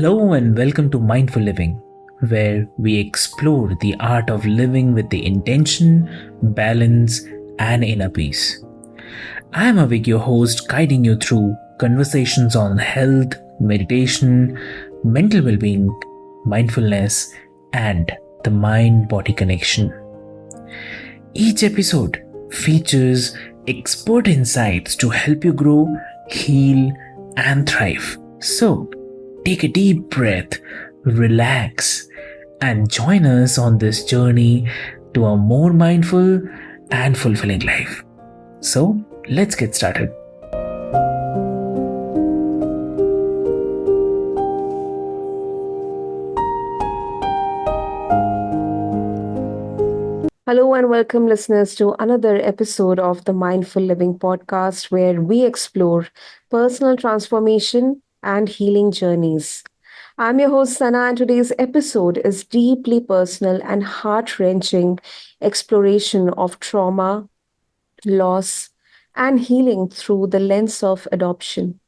Hello and welcome to Mindful Living, where we explore the art of living with the intention, balance, and inner peace. I am Avik, your host, guiding you through conversations on health, meditation, mental well being, mindfulness, and the mind body connection. Each episode features expert insights to help you grow, heal, and thrive. So, take a deep breath, relax, and join us on this journey to a more mindful and fulfilling life. So, let's get started. Hello and welcome, listeners, to another episode of the Mindful Living podcast, where we explore personal transformation and healing journeys. I'm your host, Sana, and today's episode is deeply personal and heart wrenching exploration of trauma, loss, and healing through the lens of adoption.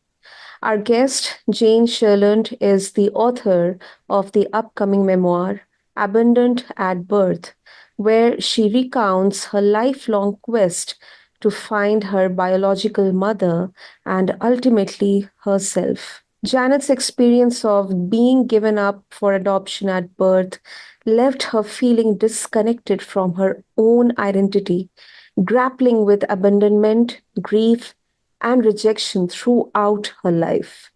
Our guest, Jane Sherlund, is the author of the upcoming memoir, Abandoned at Birth, where she recounts her lifelong quest to find her biological mother and ultimately herself. Janet's experience of being given up for adoption at birth left her feeling disconnected from her own identity, grappling with abandonment, grief, and rejection throughout her life.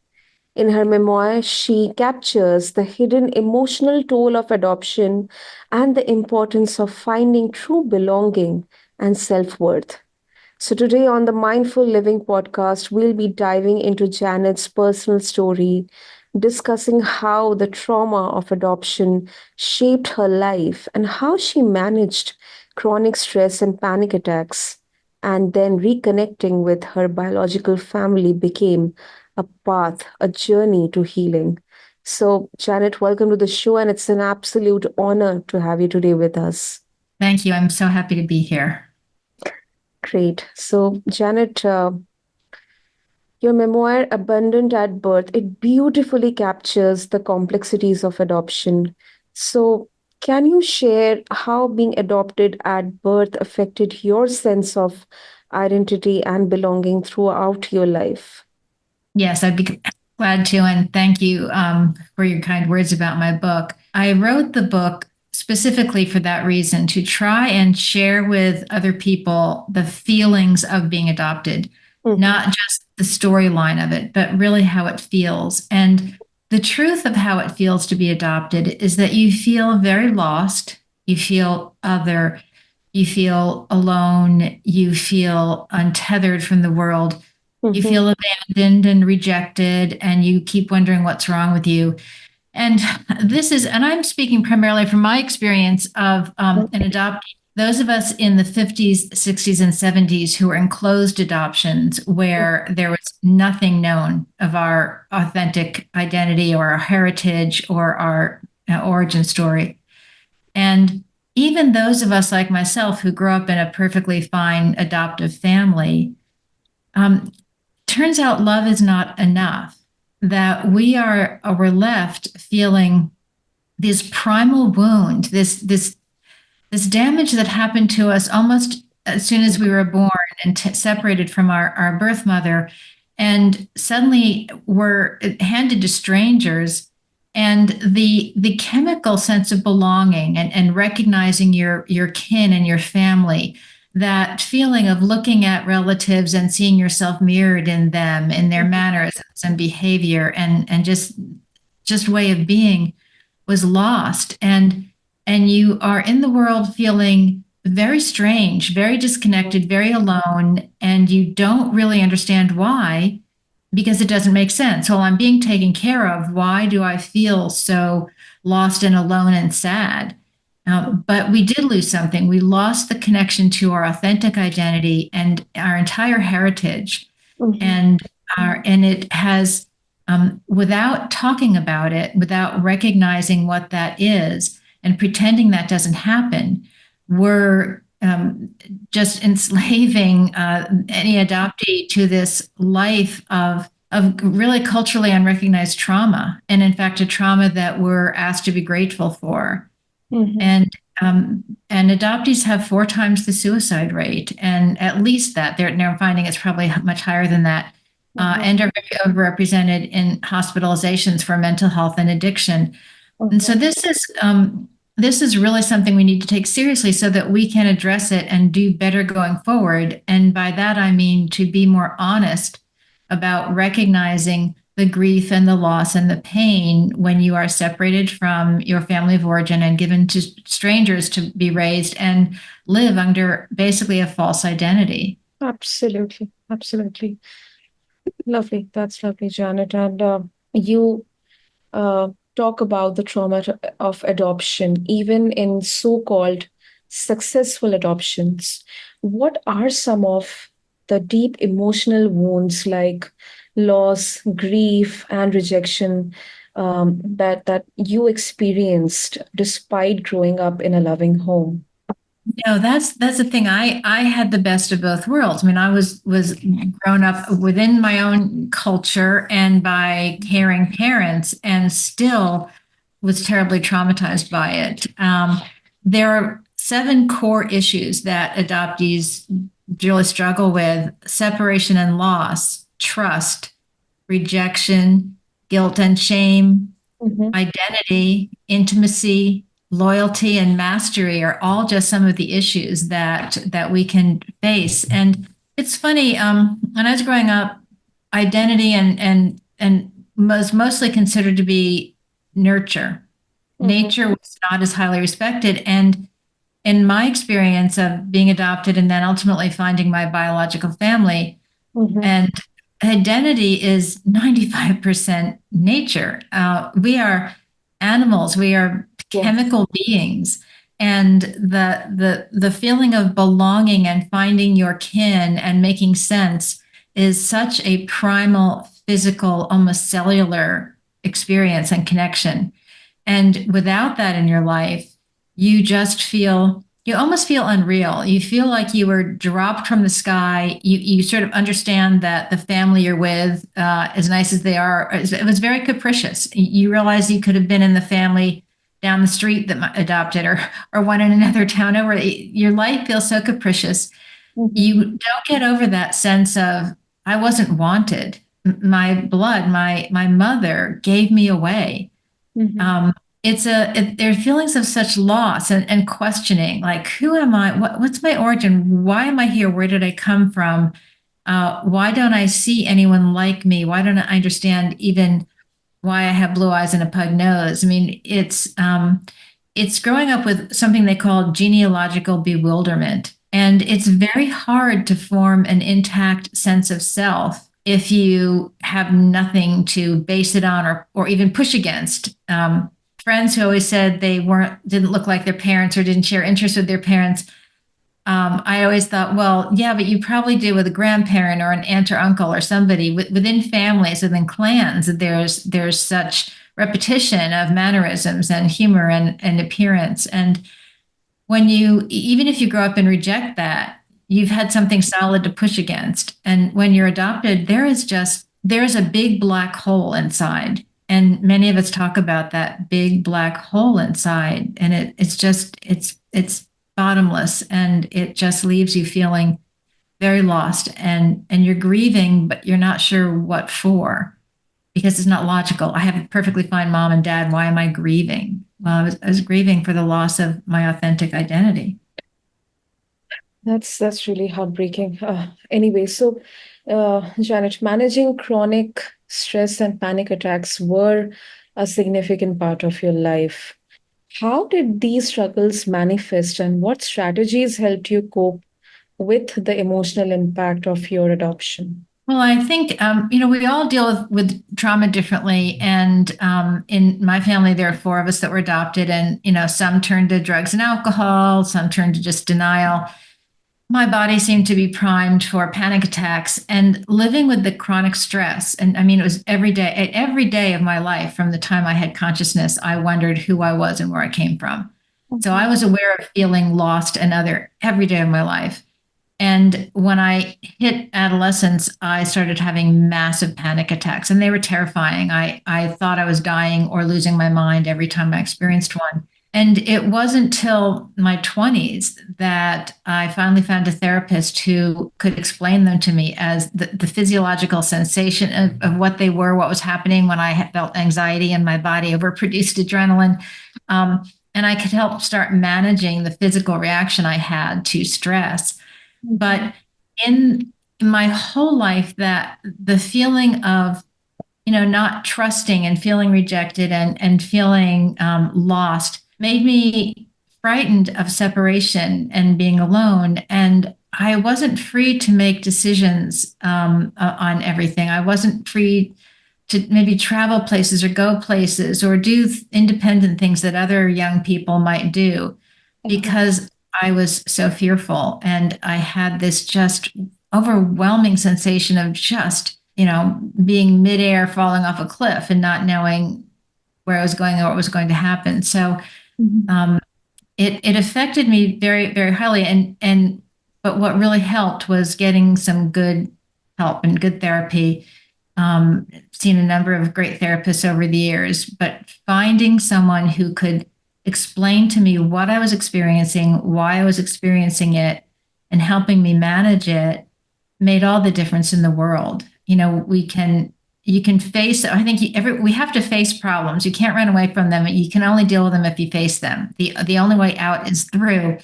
In her memoir, she captures the hidden emotional toll of adoption and the importance of finding true belonging and self worth. So, today on the Mindful Living podcast, we'll be diving into Janet's personal story, discussing how the trauma of adoption shaped her life and how she managed chronic stress and panic attacks. And then reconnecting with her biological family became a path, a journey to healing. So, Janet, welcome to the show, and it's an absolute honor to have you today with us. Thank you. I'm so happy to be here. Great. So, Janet, your memoir, Abundant at Birth, it beautifully captures the complexities of adoption. So, can you share how being adopted at birth affected your sense of identity and belonging throughout your life? Yes, I'd be glad to. And thank you for your kind words about my book. I wrote the book specifically for that reason, to try and share with other people the feelings of being adopted, not just the storyline of it, but really how it feels. And the truth of how it feels to be adopted is that you feel very lost, you feel other, you feel alone, you feel untethered from the world. You Mhm. feel abandoned and rejected, and you keep wondering what's wrong with you. And and I'm speaking primarily from my experience of an adoptee. Those of us in the 50s, 60s, and 70s who were in closed adoptions where there was nothing known of our authentic identity or our heritage or our origin story. And even those of us like myself who grew up in a perfectly fine adoptive family, um, turns out love is not enough, that we're left feeling this primal wound, this damage that happened to us almost as soon as we were born and separated from our birth mother, and suddenly we're handed to strangers. And the chemical sense of belonging and recognizing your kin and your family, that feeling of looking at relatives and seeing yourself mirrored in them, in their manners and behavior and just way of being, was lost. And you are in the world feeling very strange, very disconnected, very alone, and you don't really understand why, because it doesn't make sense. Well, I'm being taken care of. Why do I feel so lost and alone and sad? But we did lose something. We lost the connection to our authentic identity and our entire heritage, Mhm. and it has, without talking about it, without recognizing what that is, and pretending that doesn't happen, we're just enslaving any adoptee to this life of of really culturally unrecognized trauma, and in fact, a trauma that we're asked to be grateful for. Mm-hmm. And adoptees have 4 times the suicide rate, and at least that they're now finding it's probably much higher than that, and are very overrepresented in hospitalizations for mental health and addiction. And so this is really something we need to take seriously so that we can address it and do better going forward. And by that I mean to be more honest about recognizing the grief and the loss and the pain when you are separated from your family of origin and given to strangers to be raised and live under basically a false identity. Absolutely. Absolutely. Lovely. That's lovely, Janet. And you talk about the trauma of adoption, even in so called successful adoptions. What are some of the deep emotional wounds like loss, grief, and rejection that you experienced despite growing up in a loving home? No, that's the thing. I had the best of both worlds. I mean, I was grown up within my own culture and by caring parents, and still was terribly traumatized by it. There are 7 core issues that adoptees really struggle with: separation and loss, trust, rejection, guilt and shame, Mm-hmm. identity, intimacy, loyalty, and mastery are all just some of the issues that we can face. And it's funny, when I was growing up, identity and was mostly considered to be nurture. Mm-hmm. Nature was not as highly respected. And in my experience of being adopted and then ultimately finding my biological family, Mm-hmm. and identity is 95% nature. We are animals, we are Yes. chemical beings. And the feeling of belonging and finding your kin and making sense is such a primal, physical, almost cellular experience and connection. And without that in your life, you almost feel unreal. You feel like you were dropped from the sky. You sort of understand that the family you're with, as nice as they are, it was very capricious. You realize you could have been in the family down the street that adopted, or one in another town over. Your life feels so capricious. Mm-hmm. You don't get over that sense of I wasn't wanted. My blood, my mother gave me away. Mm-hmm. um, there are feelings of such loss and questioning, like who am I, what's my origin, why am I here, where did I come from, why don't I see anyone like me, why don't I understand even why I have blue eyes and a pug nose. I mean, it's growing up with something they call genealogical bewilderment, and it's very hard to form an intact sense of self if you have nothing to base it on, or even push against. Friends who always said they didn't look like their parents or didn't share interests with their parents, I always thought, well, yeah, but you probably do with a grandparent or an aunt or uncle or somebody within families, within clans. There's such repetition of mannerisms and humor and appearance. And when you, even if you grow up and reject that, you've had something solid to push against. And when you're adopted, there's a big black hole inside. And many of us talk about that big black hole inside. And it's bottomless, and it just leaves you feeling very lost, and you're grieving, but you're not sure what for, because it's not logical. I have a perfectly fine mom and dad. Why am I grieving? Well, I was grieving for the loss of my authentic identity. That's really heartbreaking. Anyway, so Janet, managing chronic stress and panic attacks were a significant part of your life. How did these struggles manifest, and what strategies helped you cope with the emotional impact of your adoption? Well, I think we all deal with trauma differently, and in my family, there are 4 of us that were adopted, and some turned to drugs and alcohol, some turned to just denial. My body seemed to be primed for panic attacks, and living with the chronic stress. And I mean, it was every day of my life from the time I had consciousness, I wondered who I was and where I came from. So I was aware of feeling lost and other every day of my life. And when I hit adolescence, I started having massive panic attacks, and they were terrifying. I thought I was dying or losing my mind every time I experienced one. And it wasn't till my 20s that I finally found a therapist who could explain them to me as the physiological sensation of what they were, what was happening when I felt anxiety in my body, overproduced adrenaline. And I could help start managing the physical reaction I had to stress. But in my whole life, that the feeling of, not trusting and feeling rejected and feeling lost made me frightened of separation and being alone. And I wasn't free to make decisions on everything. I wasn't free to maybe travel places or go places or do independent things that other young people might do because I was so fearful. And I had this just overwhelming sensation of just, being midair, falling off a cliff and not knowing where I was going or what was going to happen. So it affected me very, very highly. But what really helped was getting some good help and good therapy. Seen a number of great therapists over the years, but finding someone who could explain to me what I was experiencing, why I was experiencing it, and helping me manage it made all the difference in the world. You can face, I think we have to face problems. You can't run away from them. You can only deal with them if you face them. The only way out is through.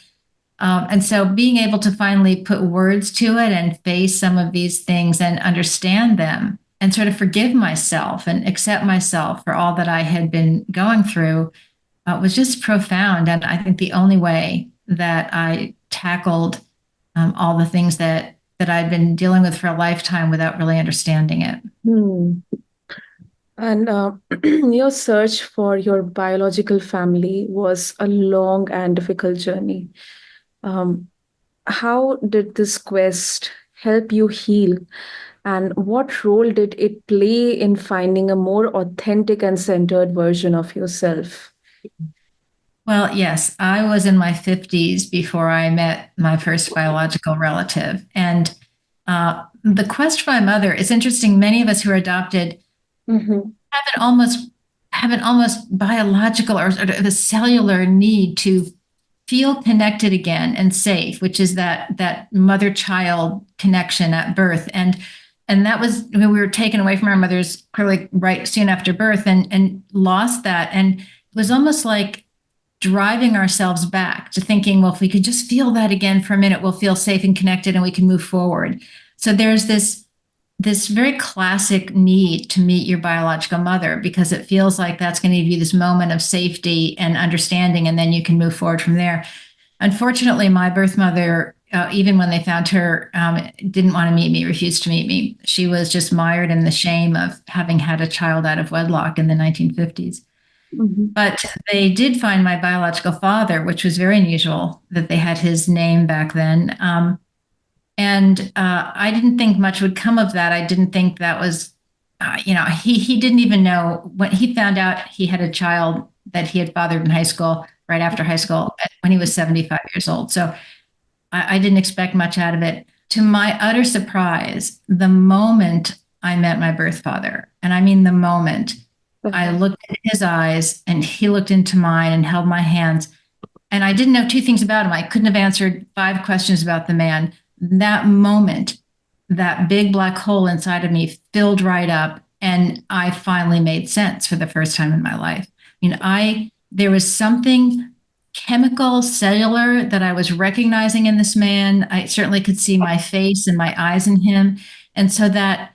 And so being able to finally put words to it and face some of these things and understand them and sort of forgive myself and accept myself for all that I had been going through was just profound. And I think the only way that I tackled all the things that I'd been dealing with for a lifetime without really understanding it. And your search for your biological family was a long and difficult journey. How did this quest help you heal? And what role did it play in finding a more authentic and centered version of yourself? Well, yes, I was in my 50s before I met my first biological relative. And the quest for my mother is interesting. Many of us who are adopted have an almost biological or the cellular need to feel connected again and safe, which is that mother-child connection at birth. And that was when we were taken away from our mothers clearly right soon after birth and lost that. And it was almost like driving ourselves back to thinking, well, if we could just feel that again for a minute, we'll feel safe and connected and we can move forward. So there's this very classic need to meet your biological mother because it feels like that's going to give you this moment of safety and understanding, and then you can move forward from there. Unfortunately, my birth mother, even when they found her, didn't want to meet me, refused to meet me. She was just mired in the shame of having had a child out of wedlock in the 1950s. But they did find my biological father, which was very unusual that they had his name back then. And I didn't think much would come of that. I didn't think that was, he didn't even know when he found out he had a child that he had fathered in high school, right after high school, when he was 75 years old. So I didn't expect much out of it. To my utter surprise, the moment I met my birth father, and I mean the moment, I looked in his eyes and he looked into mine and held my hands. And I didn't know two things about him. I couldn't have answered 5 questions about the man. That moment, that big black hole inside of me filled right up. And I finally made sense for the first time in my life. There was something chemical, cellular that I was recognizing in this man. I certainly could see my face and my eyes in him. And so that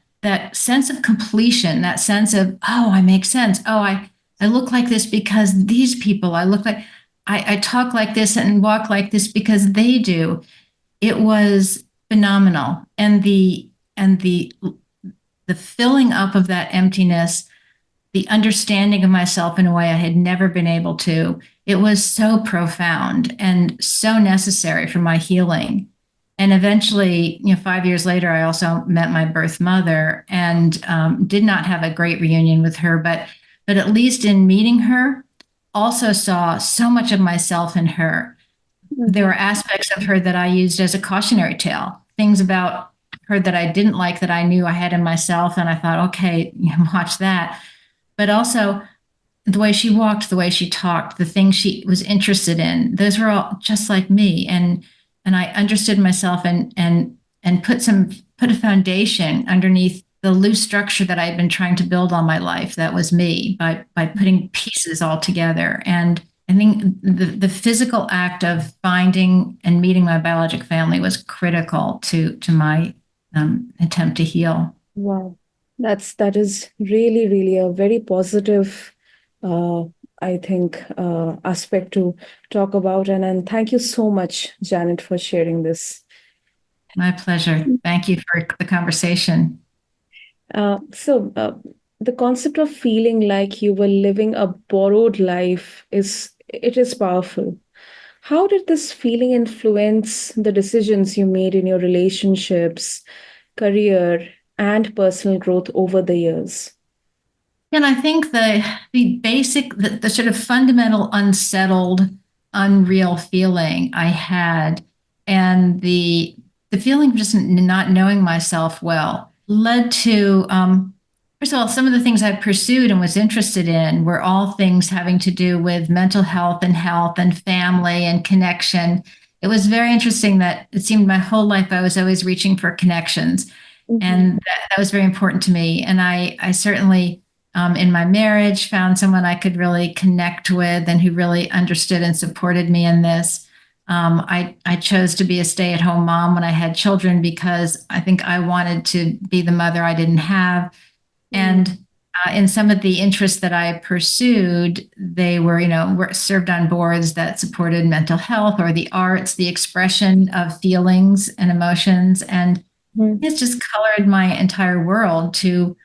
sense of completion, that sense of, oh, I make sense. Oh, I look like this because these people, I talk like this and walk like this because they do. It was phenomenal. And the filling up of that emptiness, the understanding of myself in a way I had never been able to, it was so profound and so necessary for my healing. And eventually, 5 years later, I also met my birth mother and did not have a great reunion with her, but at least in meeting her, also saw so much of myself in her. there were aspects of her that I used as a cautionary tale, things about her that I didn't like that I knew I had in myself. And I thought, okay, watch that. But also the way she walked, the way she talked, the things she was interested in, those were all just like me. And I understood myself and put a foundation underneath the loose structure that I had been trying to build all my life. That was me by putting pieces all together. And I think the physical act of finding and meeting my biologic family was critical to my attempt to heal. Wow. That is really, really a very positive, uh, I think, aspect to talk about. And thank you so much, Janet, for sharing this. My pleasure. Thank you for the conversation. So, the concept of feeling like you were living a borrowed life is powerful. How did this feeling influence the decisions you made in your relationships, career, and personal growth over the years? And I think the basic, the sort of fundamental unsettled, unreal feeling I had, and the feeling of just not knowing myself well, led to first of all, some of the things I pursued and was interested in were all things having to do with mental health and family and connection. It was very interesting that it seemed my whole life I was always reaching for connections, and that was very important to me. And I certainly in my marriage found someone I could really connect with and who really understood and supported me in this. I chose to be a stay-at-home mom when I had children because I think I wanted to be the mother I didn't have. And in some of the interests that I pursued, they were served on boards that supported mental health or the arts, the expression of feelings and emotions. And it's just colored my entire world to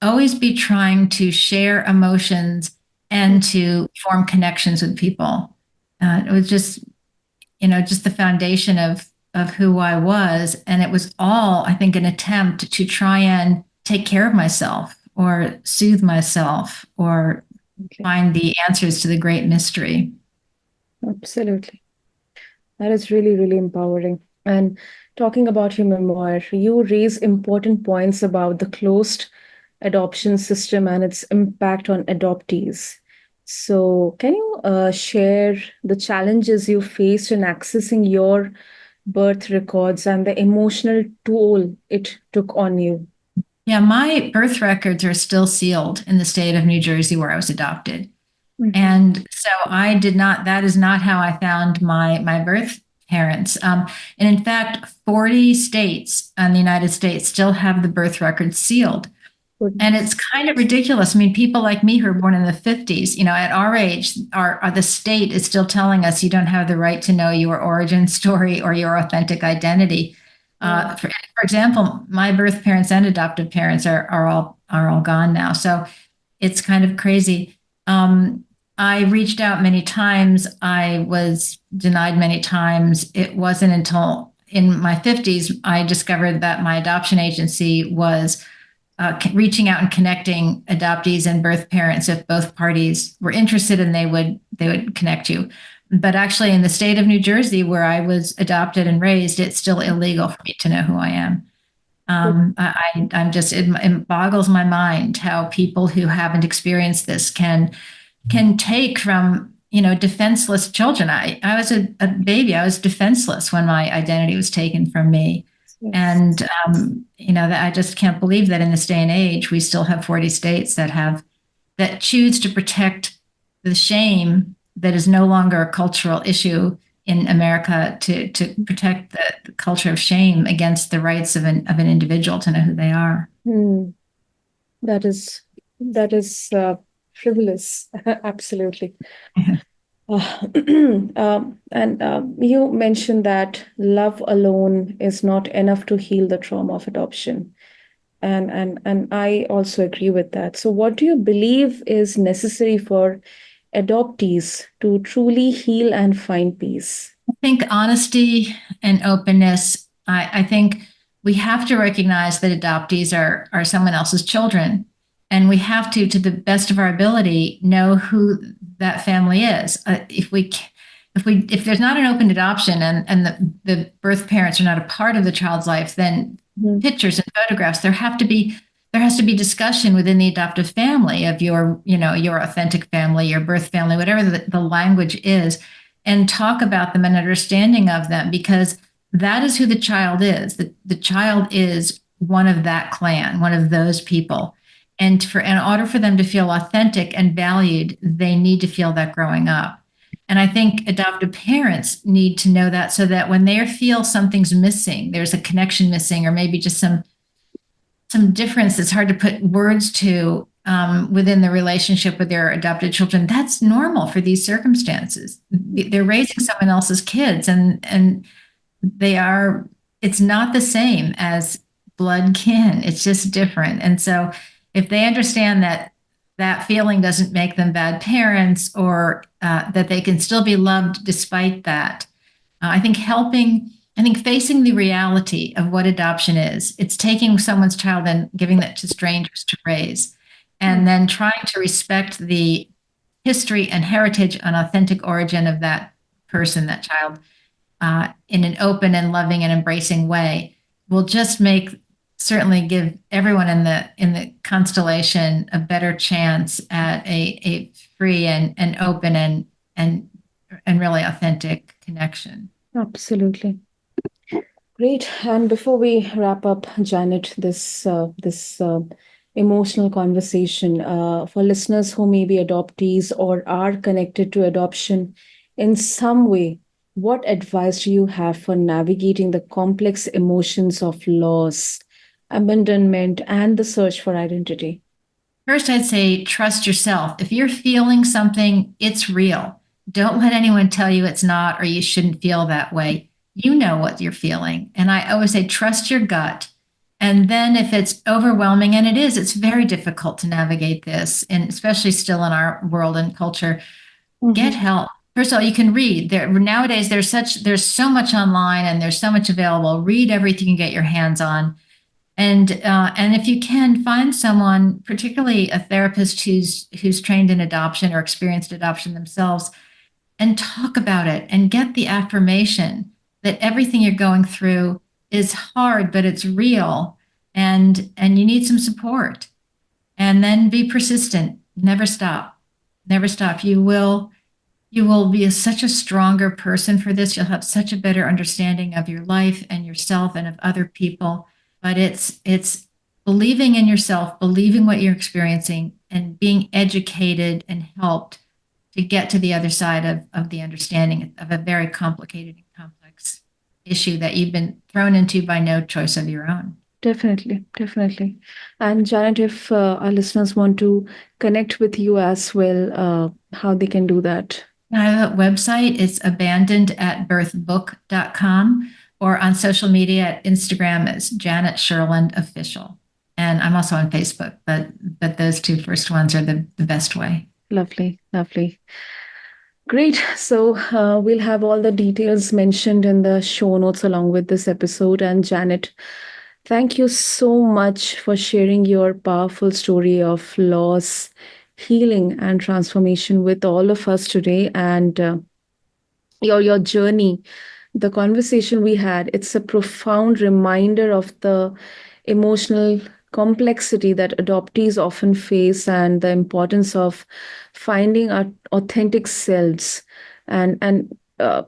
always be trying to share emotions and to form connections with people. It was just the foundation of who I was, and it was all, I think, an attempt to try and take care of myself or soothe myself or find the answers to the great mystery. Absolutely. That is really, really empowering. And talking about your memoir, you raise important points about the closed adoption system and its impact on adoptees. So, can you share the challenges you faced in accessing your birth records and the emotional toll it took on you? Yeah, my birth records are still sealed in the state of New Jersey where I was adopted. And so that is not how I found my birth parents. And in fact, 40 states in the United States still have the birth records sealed. And it's kind of ridiculous. I mean, people like me who are born in the 50s, at our age, the state is still telling us you don't have the right to know your origin story or your authentic identity. For example, my birth parents and adoptive parents are all gone now. So it's kind of crazy. I reached out many times. I was denied many times. It wasn't until in my 50s I discovered that my adoption agency was reaching out and connecting adoptees and birth parents if both parties were interested, and they would connect you. But actually, in the state of New Jersey, where I was adopted and raised, it's still illegal for me to know who I am. I'm just it boggles my mind how people who haven't experienced this can take from defenseless children. I was a baby. I was defenseless when my identity was taken from me. Yes. And that I just can't believe that in this day and age we still have 40 states that choose to protect the shame that is no longer a cultural issue in America, to protect the culture of shame against the rights of an individual to know who they are. That is frivolous. Absolutely. You mentioned that love alone is not enough to heal the trauma of adoption. And I also agree with that. So what do you believe is necessary for adoptees to truly heal and find peace? I think honesty and openness. I think we have to recognize that adoptees are someone else's children. And we have to the best of our ability, know who that family is. If if there's not an open adoption and the birth parents are not a part of the child's life, then pictures and photographs, there has to be discussion within the adoptive family of your authentic family, your birth family, whatever the language is, and talk about them and understanding of them, because that is who the child is. The child is one of that clan, one of those people. And in order for them to feel authentic and valued, they need to feel that growing up. And I think adoptive parents need to know that, so that when they feel something's missing, there's a connection missing, or maybe just some difference that's hard to put words to within the relationship with their adopted children, that's normal for these circumstances. They're raising someone else's kids, and it's not the same as blood kin. It's just different. And so if they understand that that feeling doesn't make them bad parents, or that they can still be loved despite that. I think facing the reality of what adoption is, it's taking someone's child and giving that to strangers to raise, and then trying to respect the history and heritage and authentic origin of that person, that child, in an open and loving and embracing way, will just certainly give everyone in the constellation a better chance at a free and open and really authentic connection. Absolutely. Great. And before we wrap up, Janet, this emotional conversation, for listeners who may be adoptees or are connected to adoption in some way, what advice do you have for navigating the complex emotions of loss, abandonment, and the search for identity? First, I'd say trust yourself. If you're feeling something, it's real. Don't let anyone tell you it's not, or you shouldn't feel that way. You know what you're feeling. And I always say, trust your gut. And then if it's overwhelming, and it is, it's very difficult to navigate this, and especially still in our world and culture, get help. First of all, you can read. Nowadays, there's so much online, and there's so much available. Read everything you get your hands on. And if you can, find someone, particularly a therapist who's trained in adoption or experienced adoption themselves, and talk about it and get the affirmation that everything you're going through is hard, but it's real, and you need some support. And then be persistent. Never stop. Never stop. You will be such a stronger person for this. You'll have such a better understanding of your life and yourself and of other people. But it's believing in yourself, believing what you're experiencing, and being educated and helped to get to the other side of the understanding of a very complicated and complex issue that you've been thrown into by no choice of your own. Definitely, definitely. And Janet, if our listeners want to connect with you as well, how they can do that? I have a website. It's abandonedатbirthbook.com, or on social media at Instagram as Janet Sherlund Official. And I'm also on Facebook, but those two first ones are the best way. Lovely, lovely. Great. So we'll have all the details mentioned in the show notes along with this episode. And Janet, thank you so much for sharing your powerful story of loss, healing, and transformation with all of us today. And your journey, the conversation we had, it's a profound reminder of the emotional complexity that adoptees often face, and the importance of finding our authentic selves. And to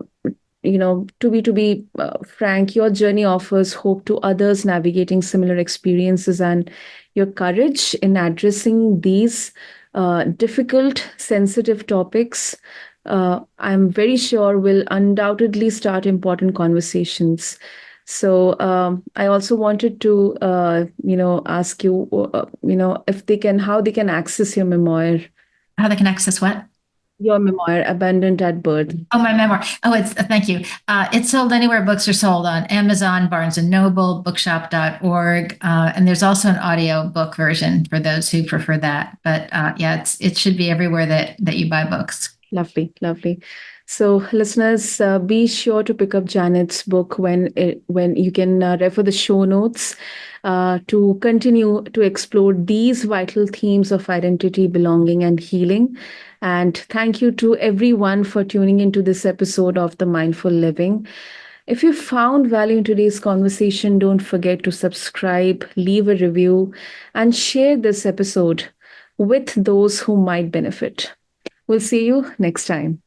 be frank, your journey offers hope to others navigating similar experiences, and your courage in addressing these difficult, sensitive topics, I'm very sure will undoubtedly start important conversations. So I also wanted to, ask you, how they can access your memoir. How they can access what? Your memoir, Abandoned at Birth. Oh, my memoir. Oh, thank you. It's sold anywhere books are sold, on Amazon, Barnes and Noble, bookshop.org. And there's also an audio book version for those who prefer that. But it should be everywhere that you buy books. Lovely, lovely. So, listeners, be sure to pick up Janet's book when you can refer the show notes to continue to explore these vital themes of identity, belonging, and healing. And thank you to everyone for tuning into this episode of the Mindful Living. If you found value in today's conversation, don't forget to subscribe, leave a review, and share this episode with those who might benefit. We'll see you next time.